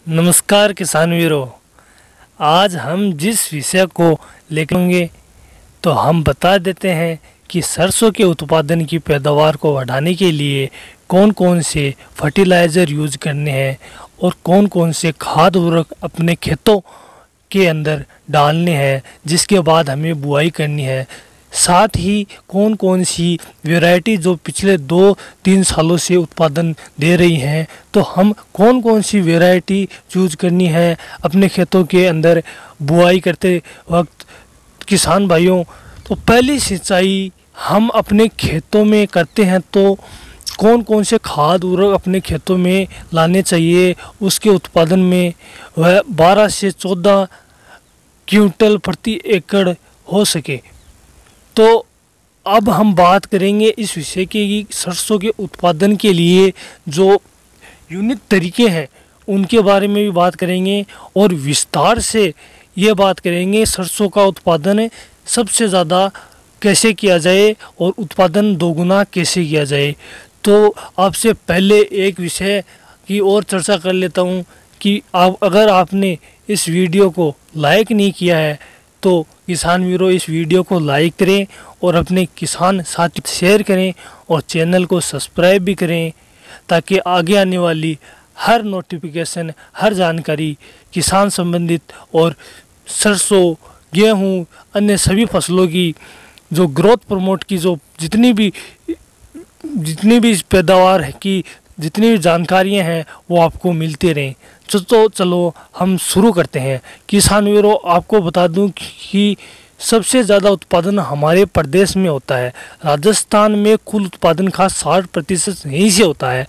नमस्कार किसान वीरों। आज हम जिस विषय को लेंगे तो हम बता देते हैं कि सरसों के उत्पादन की पैदावार को बढ़ाने के लिए कौन कौन से फर्टिलाइज़र यूज करने हैं और कौन कौन से खाद उर्वरक अपने खेतों के अंदर डालने हैं, जिसके बाद हमें बुआई करनी है। साथ ही कौन कौन सी वैरायटी जो पिछले 2-3 सालों से उत्पादन दे रही हैं, तो हम कौन कौन सी वैरायटी चूज करनी है अपने खेतों के अंदर बुआई करते वक्त। किसान भाइयों, तो पहली सिंचाई हम अपने खेतों में करते हैं तो कौन कौन से खाद उर्वरक अपने खेतों में लाने चाहिए, उसके उत्पादन में वह 12 से 14 क्विंटल प्रति एकड़ हो सके। तो अब हम बात करेंगे इस विषय के कि सरसों के उत्पादन के लिए जो यूनिक तरीके हैं उनके बारे में भी बात करेंगे और विस्तार से ये बात करेंगे सरसों का उत्पादन सबसे ज़्यादा कैसे किया जाए और उत्पादन दोगुना कैसे किया जाए। तो आपसे पहले एक विषय की और चर्चा कर लेता हूँ कि अगर आपने इस वीडियो को लाइक नहीं किया है तो किसान वीरों इस वीडियो को लाइक करें और अपने किसान साथी शेयर करें और चैनल को सब्सक्राइब भी करें, ताकि आगे आने वाली हर नोटिफिकेशन, हर जानकारी किसान संबंधित और सरसों, गेहूं, अन्य सभी फसलों की जो ग्रोथ प्रमोट की जो जितनी भी पैदावार है की जितनी भी जानकारियाँ हैं वो आपको मिलते रहें। तो चलो हम शुरू करते हैं। किसान वीरों, आपको बता दूं कि सबसे ज़्यादा उत्पादन हमारे प्रदेश में होता है। राजस्थान में कुल उत्पादन का 60% यहीं से होता है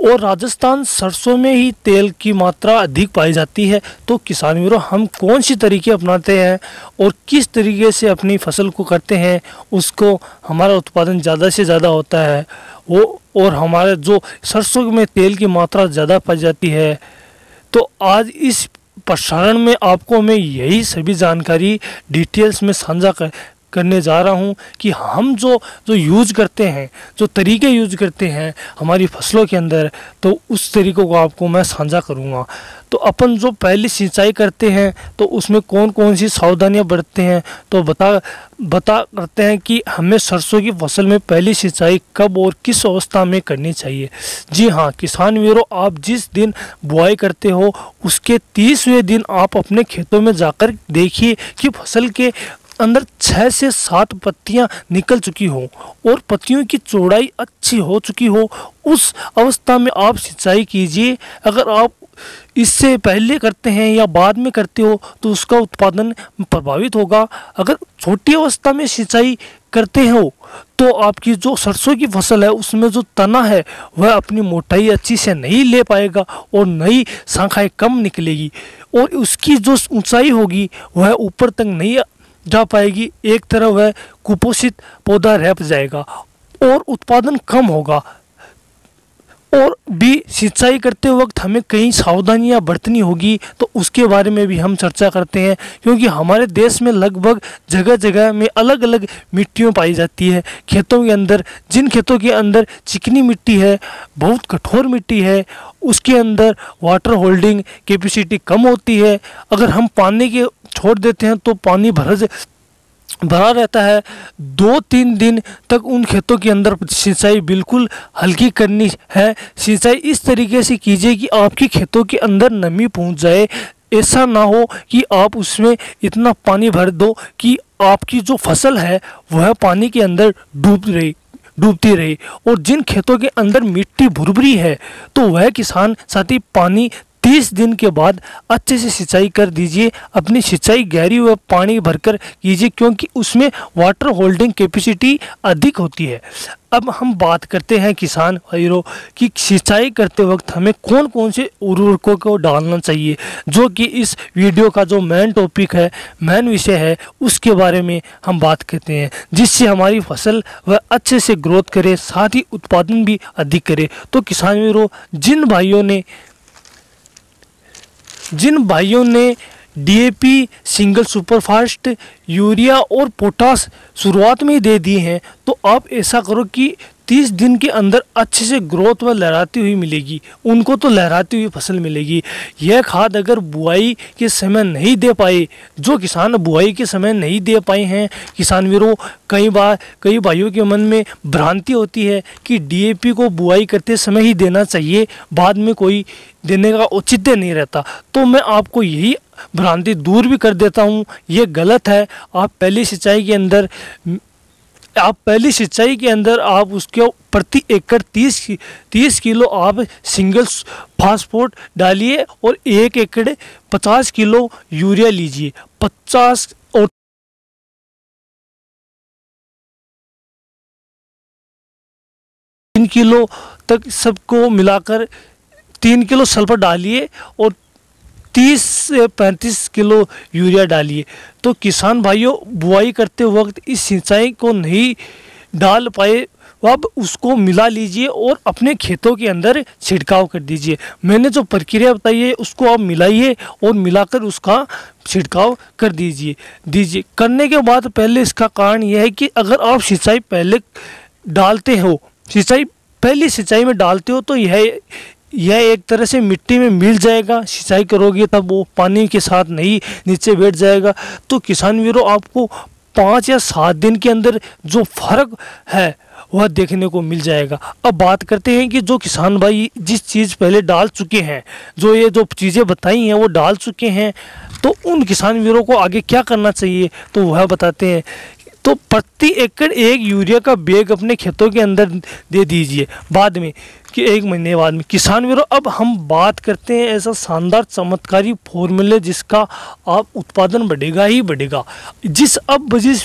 और राजस्थान सरसों में ही तेल की मात्रा अधिक पाई जाती है। तो किसान वीरों, हम कौन सी तरीके अपनाते हैं और किस तरीके से अपनी फसल को करते हैं, उसको हमारा उत्पादन ज़्यादा से ज़्यादा होता है वो, और हमारे जो सरसों में तेल की मात्रा ज़्यादा पाई जाती है। तो आज इस प्रसारण में आपको मैं यही सभी जानकारी डिटेल्स में साझा करने जा रहा हूं कि हम जो यूज करते हैं, जो तरीके यूज करते हैं हमारी फसलों के अंदर, तो उस तरीक़ों को आपको मैं साझा करूंगा। तो अपन जो पहली सिंचाई करते हैं तो उसमें कौन कौन सी सावधानियां बरतते हैं, तो बता करते हैं कि हमें सरसों की फसल में पहली सिंचाई कब और किस अवस्था में करनी चाहिए। जी हाँ किसान वीरों, आप जिस दिन बुआई करते हो उसके 30वें दिन आप अपने खेतों में जाकर देखिए कि फसल के अंदर 6 से 7 पत्तियां निकल चुकी हो और पत्तियों की चौड़ाई अच्छी हो चुकी हो। उस अवस्था में आप सिंचाई कीजिए। अगर आप इससे पहले करते हैं या बाद में करते हो तो उसका उत्पादन प्रभावित होगा। अगर छोटी अवस्था में सिंचाई करते हो तो आपकी जो सरसों की फसल है उसमें जो तना है वह अपनी मोटाई अच्छी से नहीं ले पाएगा और नई शाखाएं कम निकलेगी और उसकी जो ऊंचाई होगी वह ऊपर तक नहीं जा पाएगी। एक तरफ वह कुपोषित पौधा रह जाएगा और उत्पादन कम होगा। और भी सिंचाई करते वक्त हमें कई सावधानियां बरतनी होगी, तो उसके बारे में भी हम चर्चा करते हैं, क्योंकि हमारे देश में लगभग जगह जगह में अलग अलग मिट्टियाँ पाई जाती है खेतों के अंदर। जिन खेतों के अंदर चिकनी मिट्टी है, बहुत कठोर मिट्टी है, उसके अंदर वाटर होल्डिंग कैपेसिटी कम होती है। अगर हम पानी के छोड़ देते हैं तो पानी भरा रहता है। 2-3 दिन तक उन खेतों के अंदर सिंचाई बिल्कुल हल्की करनी है। सिंचाई इस तरीके से कीजिए कि आपके खेतों के अंदर नमी पहुंच जाए। ऐसा ना हो कि आप उसमें इतना पानी भर दो कि आपकी जो फसल है वह पानी के अंदर डूबती रही। और जिन खेतों के अंदर मिट्टी भुरभुरी है तो वह किसान साथी पानी 30 दिन के बाद अच्छे से सिंचाई कर दीजिए। अपनी सिंचाई गहरी व पानी भरकर कीजिए, क्योंकि उसमें वाटर होल्डिंग कैपेसिटी अधिक होती है। अब हम बात करते हैं किसान भाइयों कि सिंचाई करते वक्त हमें कौन कौन से उर्वरकों को डालना चाहिए, जो कि इस वीडियो का जो मेन टॉपिक है, मेन विषय है, उसके बारे में हम बात करते हैं, जिससे हमारी फसल वह अच्छे से ग्रोथ करे, साथ ही उत्पादन भी अधिक करे। तो किसान भाइयों, जिन भाइयों ने डीएपी, सिंगल सुपरफास्ट, यूरिया और पोटास शुरुआत में ही दे दिए हैं, तो आप ऐसा करो कि 30 दिन के अंदर अच्छे से ग्रोथ व लहराती हुई मिलेगी, उनको तो लहराती हुई फसल मिलेगी। यह खाद अगर बुआई के समय नहीं दे पाए, जो किसान बुआई के समय नहीं दे पाए हैं, किसान वीरों, कई बार कई भाइयों के मन में भ्रांति होती है कि डीएपी को बुआई करते समय ही देना चाहिए, बाद में कोई देने का औचित्य नहीं रहता। तो मैं आपको यही भ्रांति दूर भी कर देता हूँ, ये गलत है। आप पहली सिंचाई के अंदर आप उसके प्रति एकड़ 30 किलो आप सिंगल फास्फोट डालिए और 1 एकड़ 50 किलो यूरिया लीजिए। 50 और 3 किलो तक सबको मिलाकर 3 किलो सल्फर डालिए और 30 से 35 किलो यूरिया डालिए। तो किसान भाइयों, बुआई करते वक्त इस सिंचाई को नहीं डाल पाए, अब उसको मिला लीजिए और अपने खेतों के अंदर छिड़काव कर दीजिए। मैंने जो प्रक्रिया बताई है उसको आप मिलाइए और मिलाकर उसका छिड़काव कर दीजिए। करने के बाद पहले इसका कारण यह है कि अगर आप सिंचाई पहली सिंचाई में डालते हो तो यह एक तरह से मिट्टी में मिल जाएगा। सिंचाई करोगे तब वो पानी के साथ नहीं नीचे बैठ जाएगा। तो किसान वीरों, आपको 5 या 7 दिन के अंदर जो फर्क है वह देखने को मिल जाएगा। अब बात करते हैं कि जो किसान भाई जिस चीज़ पहले डाल चुके हैं, जो चीज़ें बताई हैं वो डाल चुके हैं, तो उन किसान वीरों को आगे क्या करना चाहिए तो वह बताते हैं। तो प्रति एकड़ 1 यूरिया का बैग अपने खेतों के अंदर दे दीजिए बाद में, कि 1 महीने बाद में। किसान वीरों, अब हम बात करते हैं ऐसा शानदार चमत्कारी फॉर्मूले जिसका आप उत्पादन बढ़ेगा ही बढ़ेगा। जिस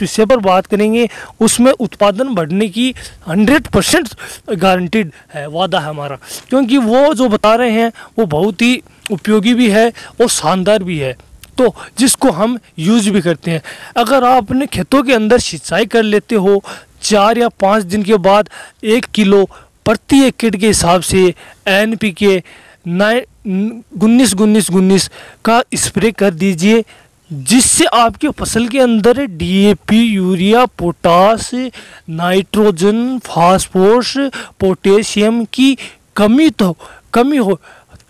विषय पर बात करेंगे उसमें उत्पादन बढ़ने की 100% गारंटीड है, वादा है हमारा, क्योंकि वो जो बता रहे हैं वो बहुत ही उपयोगी भी है और शानदार भी है, तो जिसको हम यूज भी करते हैं। अगर आप अपने खेतों के अंदर सिंचाई कर लेते हो, 4 या 5 दिन के बाद 1 किलो प्रति एकड़ के हिसाब से NPK 19-19-19 का स्प्रे कर दीजिए, जिससे आपके फसल के अंदर DAP, urea, potash, nitrogen, phosphorus, potassium की कमी हो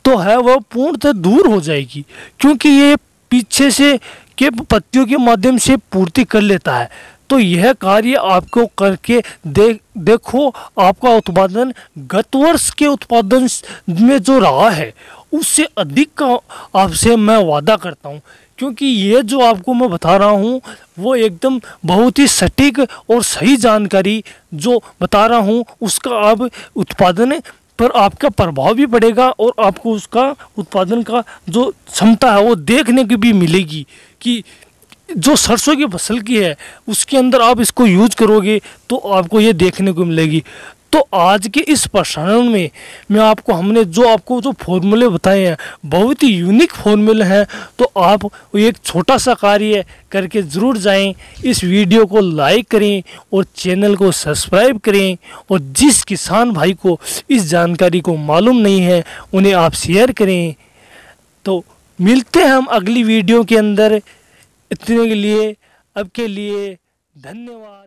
तो है वह पूर्णतः दूर हो जाएगी, क्योंकि ये पीछे से के पत्तियों के माध्यम से पूर्ति कर लेता है। तो यह कार्य आपको करके देखो, आपका उत्पादन गत वर्ष के उत्पादन में जो रहा है उससे अधिक का आपसे मैं वादा करता हूँ, क्योंकि ये जो आपको मैं बता रहा हूँ वो एकदम बहुत ही सटीक और सही जानकारी जो बता रहा हूँ, उसका आप उत्पादन पर आपका प्रभाव भी पड़ेगा और आपको उसका उत्पादन का जो क्षमता है वो देखने की भी मिलेगी, कि जो सरसों की फसल की है उसके अंदर आप इसको यूज करोगे तो आपको ये देखने को मिलेगी। तो आज के इस प्रसारण में हमने जो फॉर्मूले बताए हैं बहुत ही यूनिक फॉर्मूले हैं, तो आप एक छोटा सा कार्य करके ज़रूर जाएं, इस वीडियो को लाइक करें और चैनल को सब्सक्राइब करें, और जिस किसान भाई को इस जानकारी को मालूम नहीं है उन्हें आप शेयर करें। तो मिलते हैं हम अगली वीडियो के अंदर, इतने के लिए अब के लिए धन्यवाद।